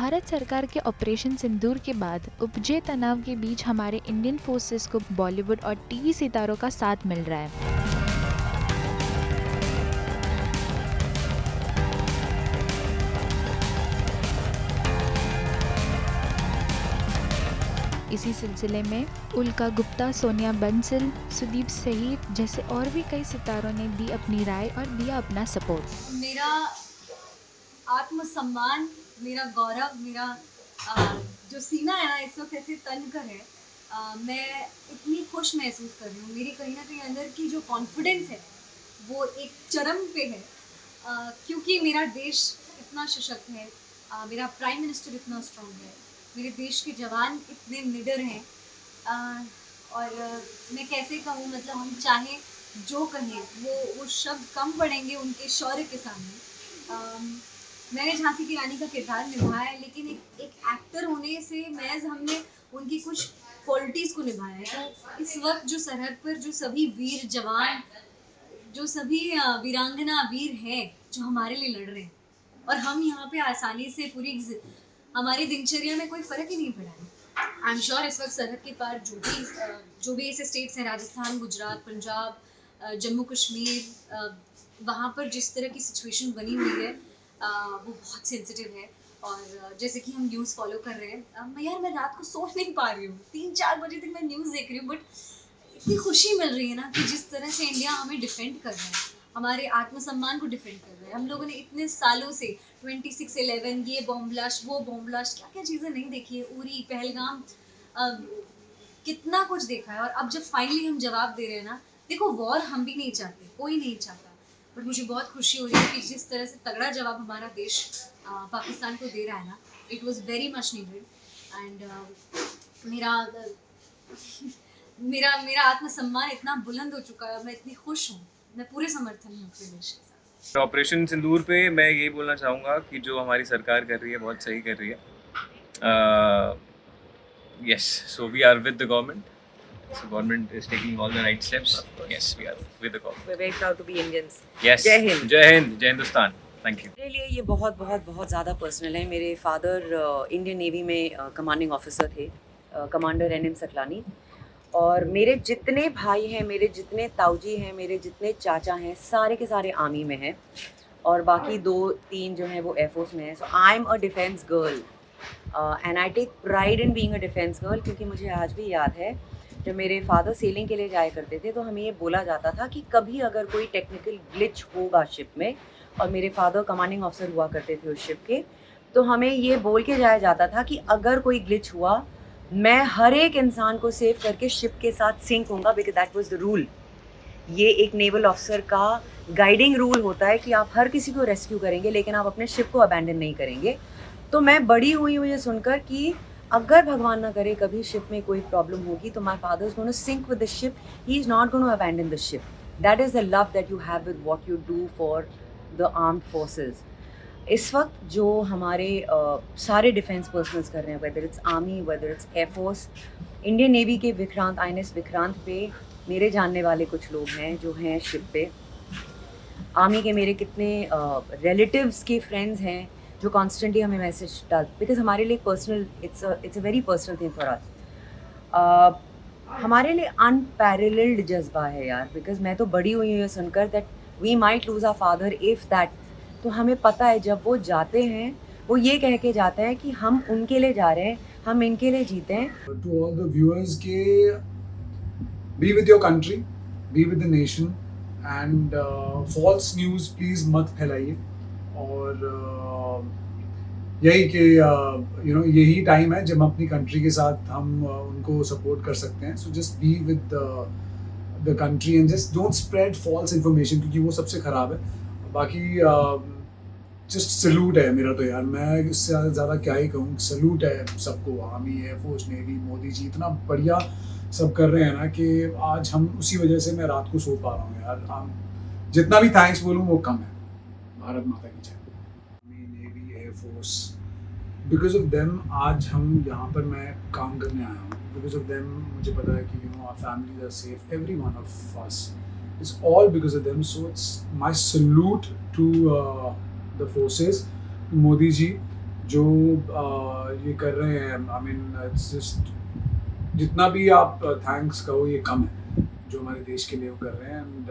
भारत सरकार के ऑपरेशन सिंदूर के बाद उपजे तनाव के बीच हमारे इंडियन फोर्सेस को बॉलीवुड और टीवी सितारों का साथ मिल रहा है। इसी सिलसिले में उल्का गुप्ता, सोनिया बंसल, सुदीप सहित जैसे और भी कई सितारों ने दी अपनी राय और दिया अपना सपोर्ट। मेरा आत्मसम्मान, मेरा गौरव, मेरा जो सीना है ना इस वक्त ऐसे तन कर है। मैं इतनी खुश महसूस कर रही हूँ। मेरी कहीं ना कहीं अंदर की जो कॉन्फिडेंस है वो एक चरम पे है, क्योंकि मेरा देश इतना सशक्त है, मेरा प्राइम मिनिस्टर इतना स्ट्रांग है, मेरे देश के जवान इतने निडर हैं। और मैं कैसे कहूँ, मतलब हम चाहें जो कहें वो शब्द कम पड़ेंगे उनके शौर्य के सामने। मैंने झांसी की रानी का किरदार निभाया है, लेकिन एक एक्टर होने से महज हमने उनकी कुछ क्वालिटीज़ को निभाया है। तो इस वक्त जो सरहद पर जो सभी वीर जवान, जो सभी वीरांगना वीर हैं जो हमारे लिए लड़ रहे हैं, और हम यहाँ पे आसानी से पूरी हमारी दिनचर्या में कोई फ़र्क ही नहीं पड़ा है। आई एम श्योर इस वक्त सरहद के पार जो भी ऐसे स्टेट्स हैं, राजस्थान, गुजरात, पंजाब, जम्मू कश्मीर, वहाँ पर जिस तरह की सिचुएशन बनी हुई है वो बहुत सेंसिटिव है। और जैसे कि हम न्यूज़ फॉलो कर रहे हैं, यार मैं रात को सो नहीं पा रही हूँ, 3-4 बजे तक मैं न्यूज़ देख रही हूँ, बट इतनी खुशी मिल रही है ना कि जिस तरह से इंडिया हमें डिफेंड कर रहा है, हमारे आत्मसम्मान को डिफेंड कर रहा है। हम लोगों ने इतने सालों से 26/11, ये बॉम्ब ब्लास्ट, वो बॉम्ब ब्लास्ट, क्या क्या चीज़ें नहीं देखी है, उरी, पहलगाम, कितना कुछ देखा है। और अब जब फाइनली हम जवाब दे रहे हैं ना, देखो वॉर हम भी नहीं चाहते, कोई नहीं चाहता, बट मुझे बहुत खुशी हो रही है कि जिस तरह से तगड़ा जवाब हमारा देश पाकिस्तान को दे रहा है ना, it was very much needed. And मेरा मेरा मेरा आत्मसम्मान इतना बुलंद हो चुका है, मैं इतनी खुश हूँ, मैं पूरे समर्थन में अपने देश के साथ। ऑपरेशन सिंदूर पे मैं यही बोलना चाहूँगा कि जो हमारी सरकार कर रही है बहुत सही कर रही है। Yes, so we are with the government. So government is taking all the right steps. Yes, we are with the government. We're very proud to be Indians. Yes. जय हिंद. जय हिंद, जय हिंदुस्तान. Thank you. मेरे लिए ये बहुत बहुत बहुत ज़्यादा पर्सनल है। मेरे फादर इंडियन नेवी में कमांडिंग ऑफिसर थे, कमांडर NM सकलानी। और मेरे जितने भाई हैं, मेरे जितने ताऊजी हैं, मेरे जितने चाचा हैं, सारे के सारे आर्मी में हैं, और बाकी 2-3 जो हैं वो एयरफोर्स में हैं। So I am a defence girl and I take pride in being a defence girl, क्योंकि मुझे आज भी याद है जब मेरे फादर सेलिंग के लिए जाया करते थे तो हमें ये बोला जाता था कि कभी अगर कोई टेक्निकल ग्लिच होगा शिप में, और मेरे फादर कमांडिंग ऑफिसर हुआ करते थे उस शिप के, तो हमें ये बोल के जाया जाता था कि अगर कोई ग्लिच हुआ, मैं हर एक इंसान को सेव करके शिप के साथ सिंक होऊंगा, because that was the rule. ये एक नेवल ऑफिसर का गाइडिंग रूल होता है कि आप हर किसी को रेस्क्यू करेंगे, लेकिन आप अपने शिप को अबैंडन नहीं करेंगे। तो मैं बड़ी हुई हूँ ये सुनकर कि अगर भगवान ना करे कभी शिप में कोई प्रॉब्लम होगी, तो my father is going to sink with the ship, he is not going to abandon the ship. That is the love that you have with what you do for the armed forces. इस वक्त जो हमारे सारे defence personnels कर रहे हैं, whether it's army, whether it's air force, Indian navy के Vikrant, INS Vikrant पे मेरे जानने वाले कुछ लोग हैं जो हैं शिप पे। आर्मी के मेरे कितने रिलेटिव्स के फ्रेंड्स हैं जो कॉन्स्टेंटली हमें मैसेज डाल, बिकॉज हमारे लिए personal, it's a very personal thing for us. हमारे लिए अनपैरेलल्ड जज्बा है यार, बिकॉज मैं तो बड़ी हुई हूँ ये सुनकर that we might lose our father if that. तो हमें पता है जब वो जाते हैं वो ये कह के जाते हैं कि हम उनके लिए जा रहे हैं, हम इनके लिए जीते हैं। टू ऑल द व्यूअर्स के, be with your country, be with the nation, and false news please मत फैलाइए। और यही कि यही टाइम है जब अपनी कंट्री के साथ हम उनको सपोर्ट कर सकते हैं। So just be with the country and just don't spread false information, क्योंकि वो सबसे ख़राब है। बाकी जस्ट सल्यूट है मेरा तो यार, मैं इससे ज़्यादा क्या ही कहूँ। सल्यूट है सबको, army, air force, navy, Modi ji इतना बढ़िया सब कर रहे हैं ना कि आज हम उसी वजह से मैं रात को सो पा रहा हूँ यार। जितना भी थैंक्स बोलूँ वो कम है। भारत माता की जय। Navy, air force, because of them आज हम यहाँ पर मैं काम करने आया हूँ। बिकॉज ऑफ देम मुझे पता है कि our families are safe, every one of us, it's all because of them. So it's my salute to the forces, to Modi ji, जो ये कर रहे हैं, आई मीन इट्स जस्ट, जितना भी आप थैंक्स कहो ये कम है जो हमारे देश के लिए वो कर रहे हैं, and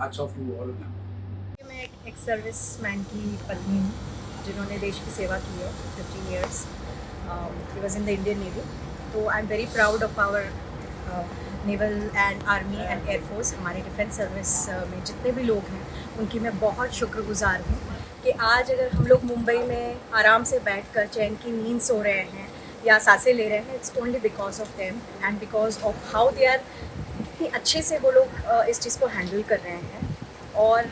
hats off to all of them. मैं एक सर्विस मैन की पत्नी हूँ जिन्होंने देश की सेवा की है 15 years. He was in the Indian Navy. तो I am very proud of our naval and army and air force. हमारे डिफेंस सर्विस में जितने भी लोग हैं उनकी मैं बहुत शुक्रगुजार हूँ कि आज अगर हम लोग मुंबई में आराम से बैठकर चैन की नींद सो रहे हैं या सांसें ले रहे हैं, it's only because of them and because of how they are, कितनी अच्छे से वो लोग इस चीज़ को हैंडल कर रहे हैं और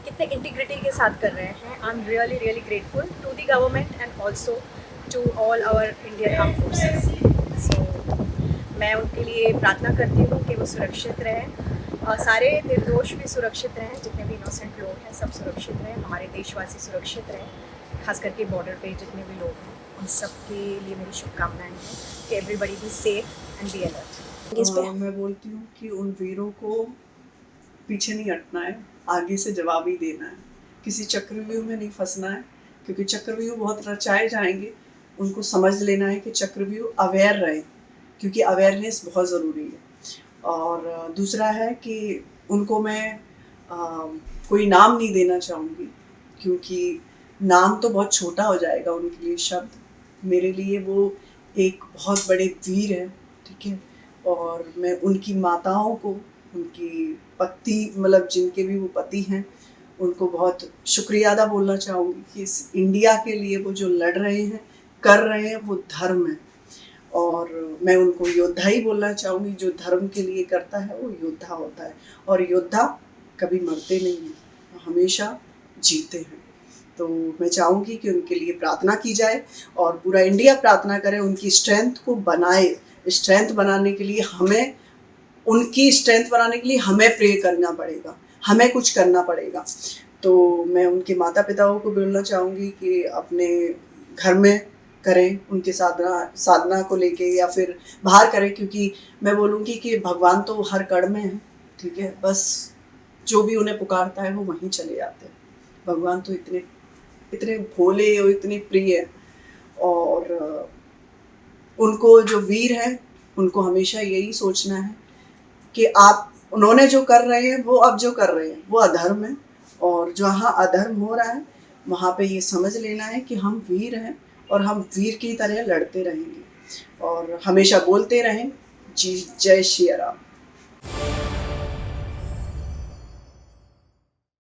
कितने इंटीग्रिटी के साथ कर रहे हैं. I am really really grateful to the government and also to all our Indian arm forces. So मैं उनके लिए प्रार्थना करती हूँ कि वो सुरक्षित रहें और सारे निर्दोष भी सुरक्षित रहें, जितने भी इनोसेंट लोग हैं सब सुरक्षित रहें, हमारे देशवासी सुरक्षित रहें, खास करके बॉर्डर पे जितने भी लोग हैं उन सब के लिए मेरी शुभकामनाएं हैं कि everybody be safe and be alert. मैं बोलती हूँ कि उन वीरों को पीछे नहीं हटना है, आगे से जवाब ही देना है, किसी चक्रव्यूह में नहीं फंसना है, क्योंकि चक्रव्यूह बहुत रचाए जाएंगे. उनको समझ लेना है कि चक्रव्यूह अवेयर रहे, क्योंकि अवेयरनेस बहुत ज़रूरी है. और दूसरा है कि उनको मैं कोई नाम नहीं देना चाहूँगी, क्योंकि नाम तो बहुत छोटा हो जाएगा उनके लिए शब्द. मेरे लिए वो एक बहुत बड़े वीर हैं, ठीक है. और मैं उनकी माताओं को, उनकी पति, मतलब जिनके भी वो पति हैं, उनको बहुत शुक्रिया अदा बोलना चाहूँगी कि इस इंडिया के लिए वो जो लड़ रहे हैं, कर रहे हैं, वो धर्म है. और मैं उनको योद्धा ही बोलना चाहूँगी. जो धर्म के लिए करता है वो योद्धा होता है, और योद्धा कभी मरते नहीं हैं, हमेशा जीते हैं. तो मैं चाहूँगी कि उनके लिए प्रार्थना की जाए और पूरा इंडिया प्रार्थना करे, उनकी स्ट्रेंथ को बनाए. स्ट्रेंथ बनाने के लिए हमें, उनकी स्ट्रेंथ बनाने के लिए हमें प्रे करना पड़ेगा, हमें कुछ करना पड़ेगा. तो मैं उनके माता पिताओं को बोलना चाहूँगी कि अपने घर में करें, उनके साधना को लेके, या फिर बाहर करें, क्योंकि मैं बोलूँगी कि भगवान तो हर कण में है, ठीक है. बस जो भी उन्हें पुकारता है वो वहीं चले जाते हैं. भगवान तो इतने इतने भोले और इतने प्रिय है. और उनको, जो वीर हैं, उनको हमेशा यही सोचना है कि उन्होंने जो कर रहे हैं, वो अब जो कर रहे हैं वो अधर्म है, और जहाँ अधर्म हो रहा है वहाँ पे ये समझ लेना है कि हम वीर हैं और हम वीर की तरह लड़ते रहेंगे और हमेशा बोलते रहें, जी जय श्री राम.